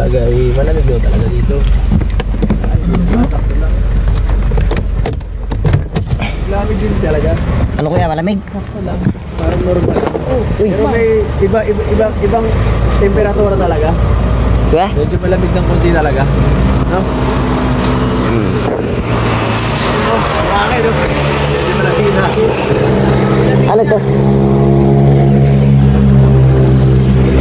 talaga eh, malamig daw talaga dito. Malamig din talaga. Ano kuya, malamig? Parang normal. Pero may ibang temperatura talaga. Kuya? Medyo malamig ng konti talaga. No? Bakit? Medyo malamig na. Ano to?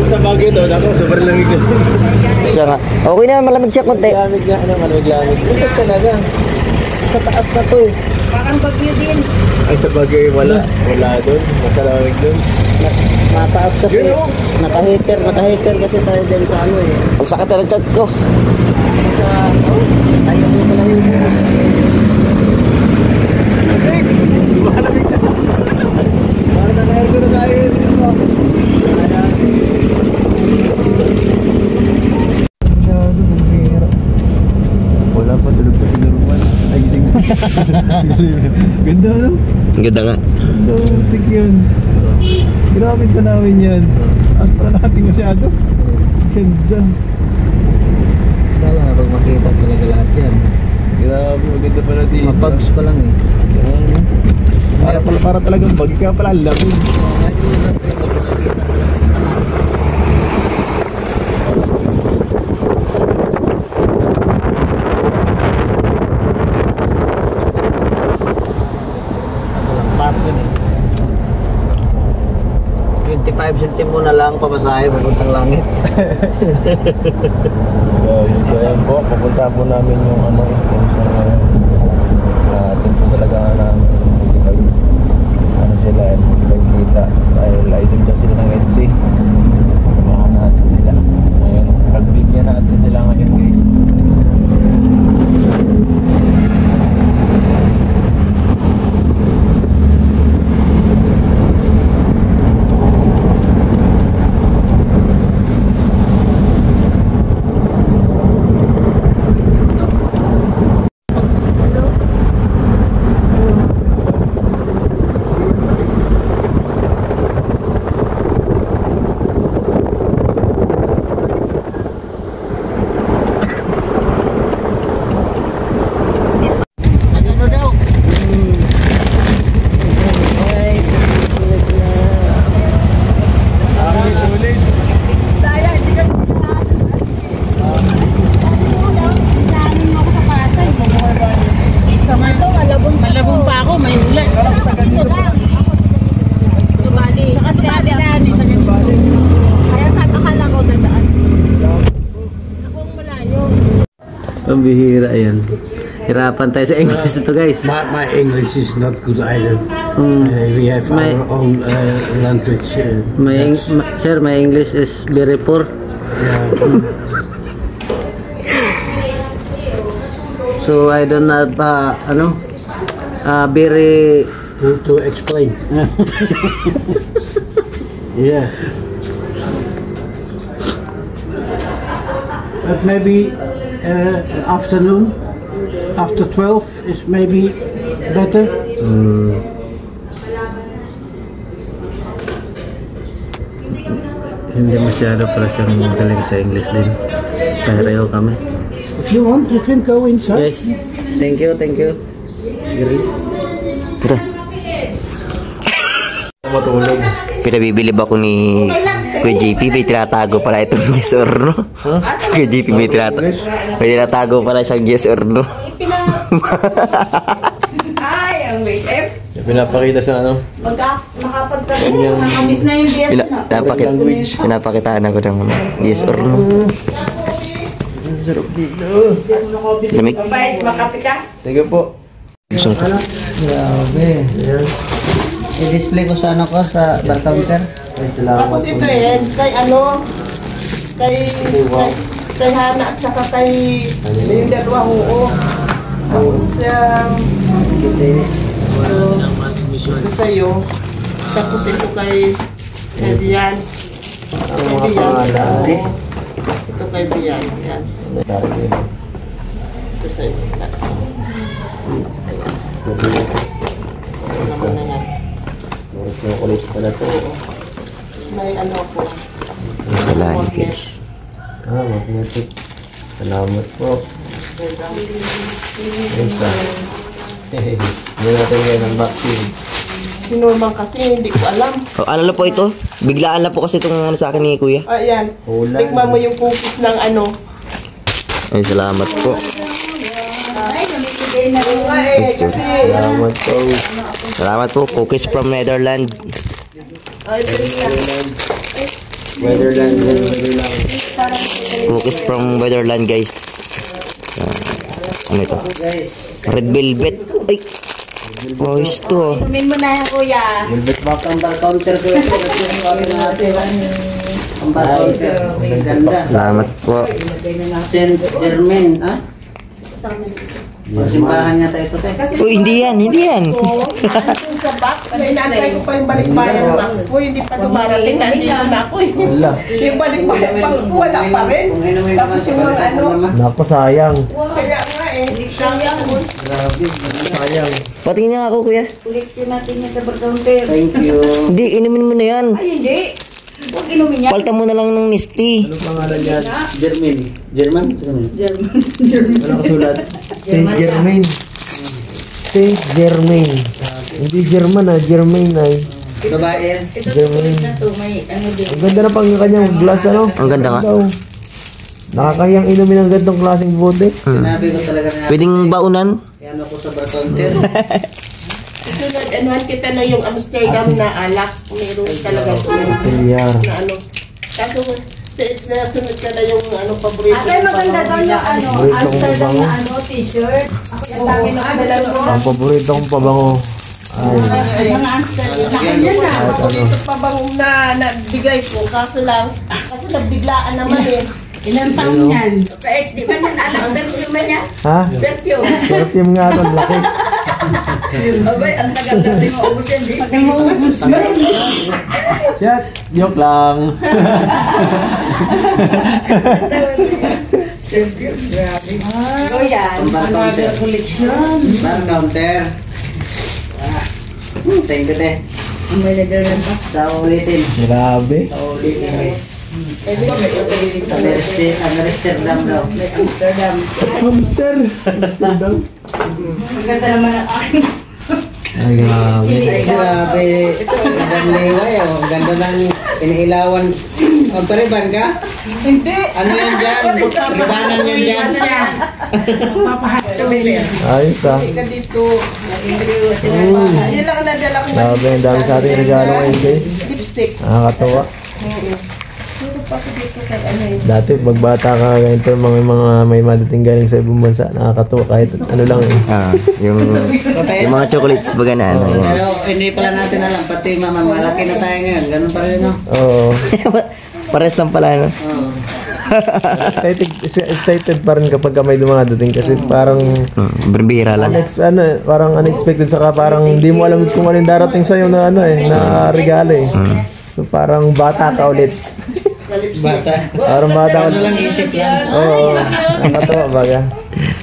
Sa Baguio doon ako, sobrang lamig na. Siya nga. Okay na, malamig siya konti. Malamig na, malamig. Ito talaga. Sa taas na to. Parang Baguio din. Ay, sa Baguio wala doon. Mas malamig doon. Mataas kasi. Naka-heater kasi tayo dyan sa ano eh. Ang sakit na ng chat ko. Sa, ayaw mo pala yun. Malamig na. Parang naka-air ko na tayo dito. Wala pa, tulog pa si Norman. Ay, gising na. Ganda, no? Ganda nga. Ganda, tik yun. Grabe tanawin yan. Astra natin masyado. Ganda. Kala na pag makita talaga lahat yan. Grabe, maganda pala dito. Mapags pa lang eh. Para talagang bagi ka pala, lamig. Yun eh. 25 centimo mo na lang papasahe papuntang langit. So yan po, papunta po namin yung sponsor natin po talaga namin sila kita dahil idol daw sila ng EDSA. Samahan natin sila ngayon, pagbigyan natin sila ngayon guys. Pambihira yan. Hirapan tayo sa English nito guys. My English is not good either. We have our own language. Sir, my English is very poor. Yeah. So I don't have very To explain. Yeah. But maybe afternoon after 12 is maybe better. Hindi masyado para siyang magaling sa English din. Pareho kami. If you want, you can go inside. Yes. Thank you. Sige. Tara. Matulog. Pinabibilib ako ni Kuya JP. May tinatago pala itong yes or no. Kuya JP may tinatago pala siyang yes or no. Ay, ang waste. Pinapakita sa ano? Makapagtagpo, nakamiss na yung BS na. Pinapakitaan ako ng yes or no. Sarap dito. Lamig. Mabais, makape ka? Thank you po. Grabe. I-display ko sa ano ko sa bar counter. Ay, salamat. Tapos ito kay Hana at saka kay yung dalawa oo. Tapos ito sa'yo. Tapos ito kay Bian. Ito kay Bian. Yan. Ito sa'yo. Ito naman na yan. Kulit pala ito. May ano po. Wala ni guys. magnetic. Salamat po. Ito. Hindi natin yan ang vaccine. Sinorman kasi, hindi ko alam. Oh, ano na po ito? Biglaan na po kasi itong ano sa akin ni Kuya. Ayan. Ulan. Tikman mo yung cookies ng ano. Ay, salamat po. Salamat po. Salamat po. Cookies from Netherlands. Ay, Weatherland. Cookies from Netherlands, guys. Ano ito? Red velvet. Ay! Oh, ito. Kumin mo na yan, kuya. Velvet back ang counter ko. Salamat po. Saint Germain, ha? Simbahan niya tayo ito, te. Oh, hindi yan, hindi yan. Sa box, inaantay ko pa yung balikbayan box ko. Hindi pa dumarating. Nandito na ako eh. Wala. Yung balikbayan box ko, wala pa rin. Tapos yung mga ano. Naku, sayang. Kaya nga eh. Sayang. Sayang. Patingin nga ako, Kuya. Ulitin natin yan sa bar-counter. Thank you. Hindi, inumin mo na yan. Ay, hindi. Huwag inumin yan. Palta mo na lang ng Misty. Ano pangalan niya? German. German? German. Ano kasulat? Saint Germain. Saint Germain. Hindi German Germain ay. Babae yan. Ito German. na to. May ano din. Ang ganda na pang kanyang glass ano? Ang ganda nga. Daw. Nakakahiyang inumin ang gantong klaseng bote. Sinabi ko talaga na. Pwedeng baunan? Yan ako sa bar-counter. Sunod, anuhan kita na yung Amsterdam na alak. Meron talaga ito Pilyar. na ano. Kaso, sunod ka na yung ano, paborito. Ate, maganda daw yung ano, Paborito kong Amsterdam pabango. na ano, t-shirt. Ako yung dami na kadala ko. Ang paborito kong pabango. Ay. Mga Amsterdam. Yan na, Kahit ano. paborito pa bang na nabigay ko. Kaso lang, kasi nabiglaan naman eh. Ilang taon yan? Pa-ex, di ba yan alam? Perfume ba niya? Ha? Perfume. Perfume nga ito, laki. Abay, ang tagal na rin maubos yan. Pag maubos yun. Chat, joke lang. Perfume, grabe. So yan, another collection. Bar-counter. Thank you, te. Ang may nagalan pa. Sa ulitin. Grabe. Sa ulitin. Pwede ba may Amsterdam daw. May Amsterdam. Hamster. Ang ganda naman ang akin. Ay, grabe. Ay, grabe. Madam Leeway, oh. Ang ganda ng iniilawan. Magpariban ka? Hindi. Ano yan dyan? Ribanan yan dyan. Ayos ah. Hindi ka dito. Uy. Yan lang ang nadala ko. Grabe, ang dami sa ating regalo ngayon, guys. Lipstick. Nakakatawa. Puro pa ko dito kay ano eh. Dati, magbata ka ganito, mga may madating galing sa ibang bansa. Nakakatawa kahit ano lang eh. Yung mga chocolates baga na ano. Yan. Pero hindi pala natin alam, pati mama, malaki na tayo ngayon. Ganun pa rin, no? Oo. Pares lang pala no. Oo. Excited pa rin kapag may dumadating kasi parang Berbira lang. parang unexpected saka parang hindi mo alam kung ano yung darating sa'yo na ano eh, na regalo eh. So parang bata ka ulit. Bata. Parang bata ka Kaso lang isip lang. Oo, nakatawa baga.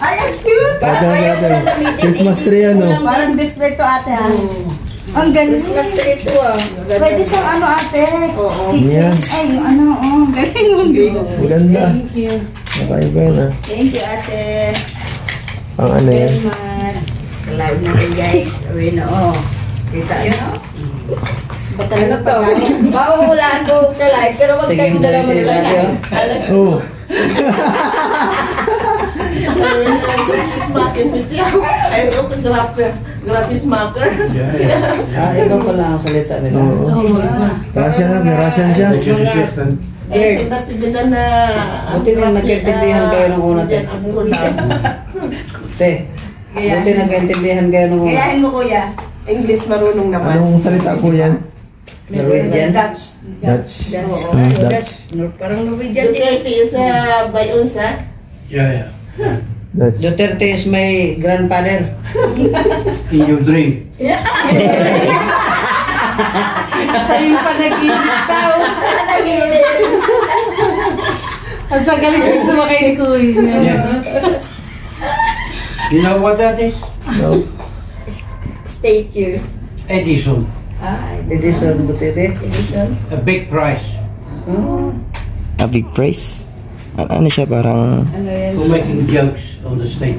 Ay, ang cute! Ate, Christmas tree ano. Parang display to ate ha. Ang ganis kasi ito ah. Pwede siyang ano ate. Yeah. Ay, yung ano, oh. Galing mo. Ang ganda. Thank you. Nakaiba yun ah. Thank you ate. Pang ano yan. Very much. Sa live natin guys. Sabi na, oh. Kita yun, oh. Ba't talaga to? Mahuhulaan ko sa live, pero wag kayong dala mo lang yan. Oh. Graphics marker po siya. Ay, so graphics marker. Iba pala ang salita nila. Oo. Russian na, may Russian siya. Ay, so dati din na Buti na nagkaintindihan kayo ng una, te. Te, buti nagkaintindihan kayo ng una. Kayahin mo kuya. English marunong naman. Anong salita po yan? Norwegian? Dutch. Dutch. Dutch. Parang Norwegian din. Duterte is by unsa. Yeah. Dutch. Duterte is my grandfather. In your dream. Sa'yo pa nag-ibig tao. Ang sagaling ko sumakay ni Kuya. Yes. You know what that is? No. Statue. Edison. Edison Duterte. Edison. A big prize. Oh. A big prize. Ano siya, parang... Ano yan? For making jokes on the stage.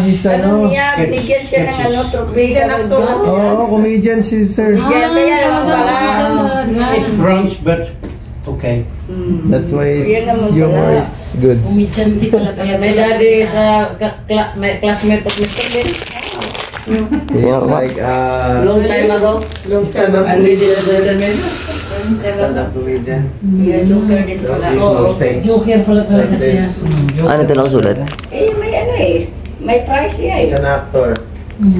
He's Ano niya, binigyan siya ng ano, trophy sa Rodon. Oo, comedian si sir. Kaya naman pala. It's bronze, but okay. That's why Yun naman humor pala. is good. Umidyan di pala kaya. May daddy sa classmate of Mr. Ben. Yeah, Like, Long time ago. stand-up comedian. Stand-up comedian. Yan, joker din pala. No stage. Joker pala talaga siya. ano ito nakasulat? Eh, may ano eh. May price niya He's eh. an actor.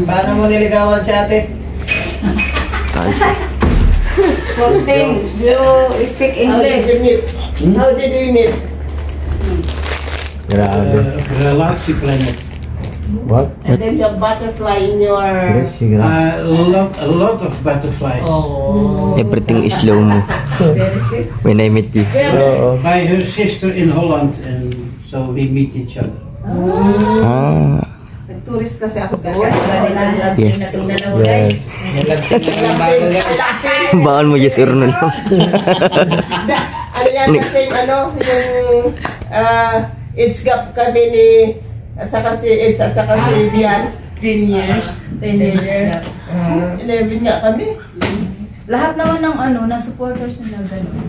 Paano mo niligawan si ate? Ayos. Good thing, you speak English. How did we meet? Grabe. Galaxy planet. What? And then you have butterfly in your... Yes, you got. A lot of butterflies. Everything is slow mo. Very sweet. When I met you. Oo. By her sister in Holland, and so we meet each other. Ah, Nag-tourist kasi ako doon. yes. Itong dalawa guys. Bawal mo yes or no lang. Ano yan kasi yung age gap kami ni at saka si Vian. 10 years. 11 nga kami. Lahat naman ng ng supporters nila gano'n.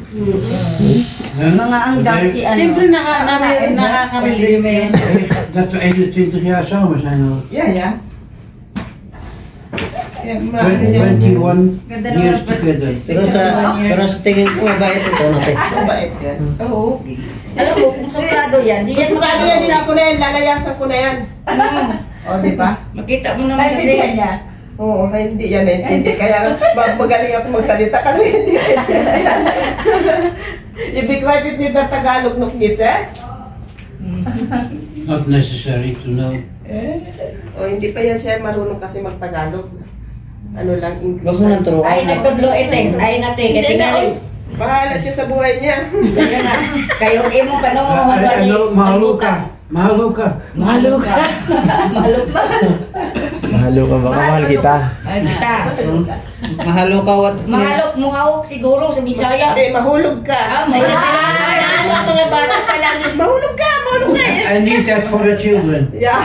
Mga ang dati Siyempre nakaka-relate. Dat we 21 jaar samen zijn al. Yeah. 21 years together. Pero sa tingin ko, mabait ito, ate. Mabait yan. Oo. Alam mo, kung suplado yan, di yan Surado yan, siya ko na yan, lalayasan ko na yan. O, di ba? Makita mo naman Naintindihan kasi. niya. Oo, hindi yan naintindi. Kaya magaling ako magsalita kasi hindi naintindihan. Ibig rapid ni Tagalog nuk nita. Not necessary to know. O, hindi pa yan siya marunong kasi mag-Tagalog. Ano lang, English. Huwag mo nang turuan. Ay, nagtudlo ito eh. Ay, nate. Hindi Kasi na, nga oy. Bahala siya sa buhay niya. Kaya nga, kayong imo ka no, Ano, mahaluka. Mahaluka. Mahaluka. Mahaluka. Mahalo ka, baka mahal kita. Ay, kita. Mahalo ka, what? Mahalok mo hawak siguro sa Bisaya. Hindi, mahulog ka. Ah, may kasi Ano ako nga bata pa lang yun. Mahulog ka. I need that for the children. Yeah.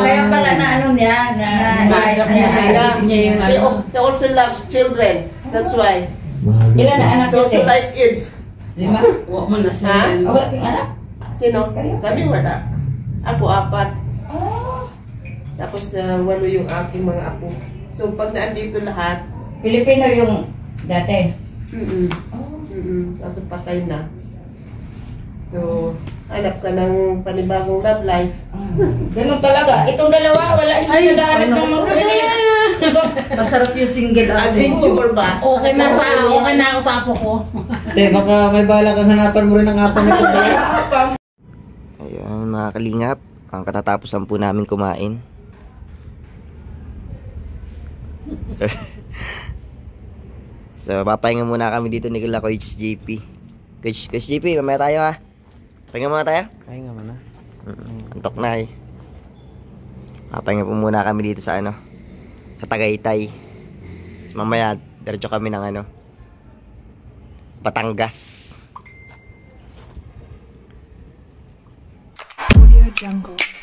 Kaya pala na ano niya, na Mahirap niya sa na- niya yung He also loves children. That's why. Ilan na anak So, niya? like kids. Lima? Huwag mo na Ah, wala kang anak? Sino? Kami wala. Ako, 4. Tapos, 8 yung aking mga apo. So, pag naandito lahat, Pilipino yung dati. Kaso patay na. So, hanap ka ng panibagong love life. Ganun talaga. Itong dalawa, wala hindi naghahanap ng mag-relate. Masarap yung single Adventure ba? Okay na ako sa apo ko. Te, baka may bala kang hanapan mo rin ng apo nito. Ayun mga kalingap, ang katatapusan po namin kumain. So, papahinga muna kami dito ni Kila Coach JP. Coach JP, mamaya tayo ha. Pahinga muna tayo? Pahinga mo na. Antok na eh. Papahinga po muna kami dito sa sa Tagaytay. So, mamaya, diretso kami ng Batangas. Audio Jungle.